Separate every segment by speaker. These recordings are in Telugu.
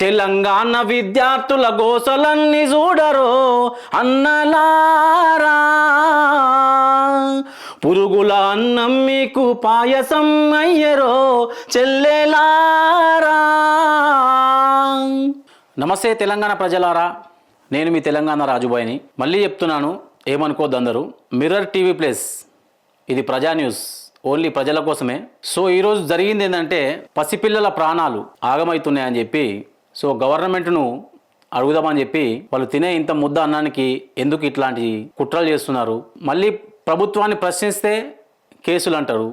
Speaker 1: తెలంగాణ విద్యార్థుల గోసలన్నీ చూడరో అన్నలారా, పురుగుల అన్నం మీకు పాయసం అయ్యరో చెల్లెలారా. నమస్తే తెలంగాణ ప్రజలారా, నేను మీ తెలంగాణ రాజుబాయిని. మళ్ళీ చెప్తున్నాను, ఏమనుకోద్దు అందరూ. మిర్రర్ టీవీ ప్లస్ ఇది ప్రజా న్యూస్, ఓన్లీ ప్రజల కోసమే. సో ఈరోజు జరిగింది ఏంటంటే, పసిపిల్లల ప్రాణాలు ఆగమవుతున్నాయని చెప్పి గవర్నమెంట్ను అడుగుదామని చెప్పి వాళ్ళు తినే ఇంత ముద్ద అన్నానికి ఎందుకు ఇట్లాంటి కుట్రలు చేస్తున్నారు. మళ్ళీ ప్రభుత్వాన్ని ప్రశ్నిస్తే కేసులు అంటారు.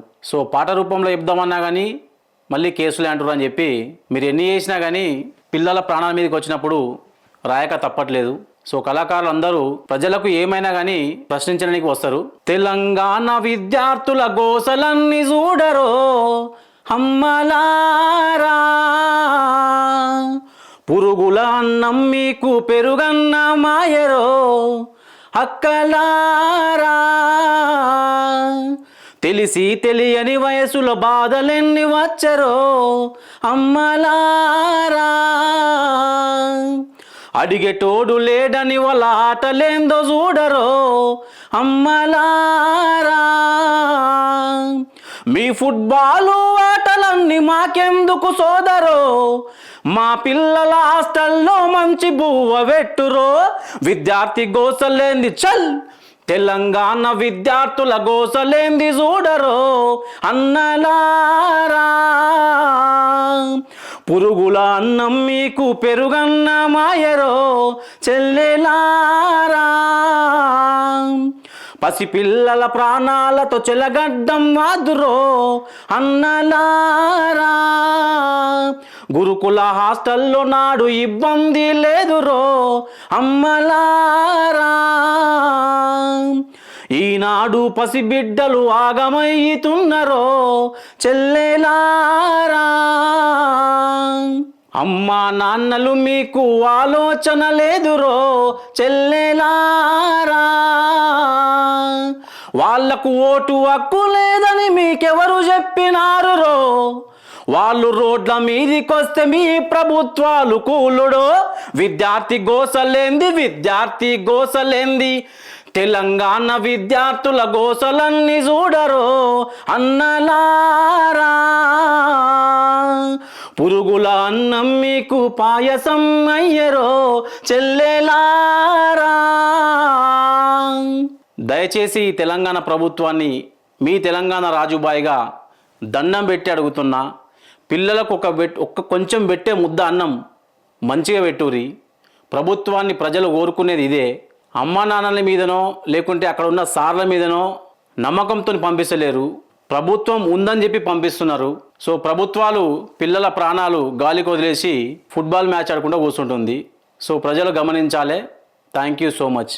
Speaker 1: పాట రూపంలో చెప్దామన్నా కానీ మళ్ళీ కేసులే అంటారు అని చెప్పి మీరు ఎన్ని చేసినా కానీ పిల్లల ప్రాణాల మీదకి వచ్చినప్పుడు రాయక తప్పట్లేదు. కళాకారులు అందరూ ప్రజలకు ఏమైనా కానీ ప్రశ్నించడానికి వస్తారు. తెలంగాణ విద్యార్థుల గోసలన్నీ చూడరో అమ్మలారా, పురుగుల అన్నం మీకు పెరుగన్న మాయరో అక్కలారా, తెలిసి తెలియని వయసులో బాధలెన్ని వచ్చరో అమ్మలారా, అడిగేటోడు లేడని వాళ్ళ ఆటలేందో చూడరో అమ్మలారా, మీ ఫుట్బాలు ఆటలన్నీ మాకెందుకు సోదరో, మా పిల్లల హాస్టల్లో మంచి బువ్వ పెట్టురో, విద్యార్థి గోసలేంది చల్, తెలంగాణ విద్యార్థుల గోసలేంది చూడరో అన్నలారా, పురుగుల అన్నం మీకు పెరుగన్న మాయరో చెల్లెలారా, పసిపిల్లల ప్రాణాలతో చెలగడ్డం వాదురో అన్నలారా, గురుకుల హాస్టల్లో నాడు ఇబ్బంది లేదురో అమ్మలారా, ఈనాడు పసిబిడ్డలు ఆగమయ్యుతున్నరో చెల్లెలారా, అమ్మా నాన్నలు మీకు ఆలోచన లేదురో చెల్లెలారా, వాళ్లకు ఓటు హక్కు లేదని మీకెవరు చెప్పినారురో, వాళ్ళు రోడ్ల మీదికొస్తే మీ ప్రభుత్వాలు కూలుడో, విద్యార్థి గోసలేంది విద్యార్థి గోసలేంది, తెలంగాణ విద్యార్థుల గోసలన్నీ చూడరో అన్నలారా, పురుగుల అన్నం మీకు పాయసం అయ్యరో చెల్లెలారా. దయచేసి తెలంగాణ ప్రభుత్వాన్ని మీ తెలంగాణ రాజుబాయిగా దండం పెట్టి అడుగుతున్నా, పిల్లలకు ఒక్క కొంచెం పెట్టే ముద్ద అన్నం మంచిగా పెట్టురి. ప్రభుత్వాన్ని ప్రజలు కోరుకునేది ఇదే. అమ్మా నాన్నల మీదనో లేకుంటే అక్కడ ఉన్న సార్ల మీదనో నమ్మకంతో పంపిస్తలేరు, ప్రభుత్వం ఉందని చెప్పి పంపిస్తున్నారు. ప్రభుత్వాలు పిల్లల ప్రాణాలు గాలికి వదిలేసి ఫుట్బాల్ మ్యాచ్ ఆడకుండా కూర్చుంటుంది. ప్రజలు గమనించాలి. Thank you so much.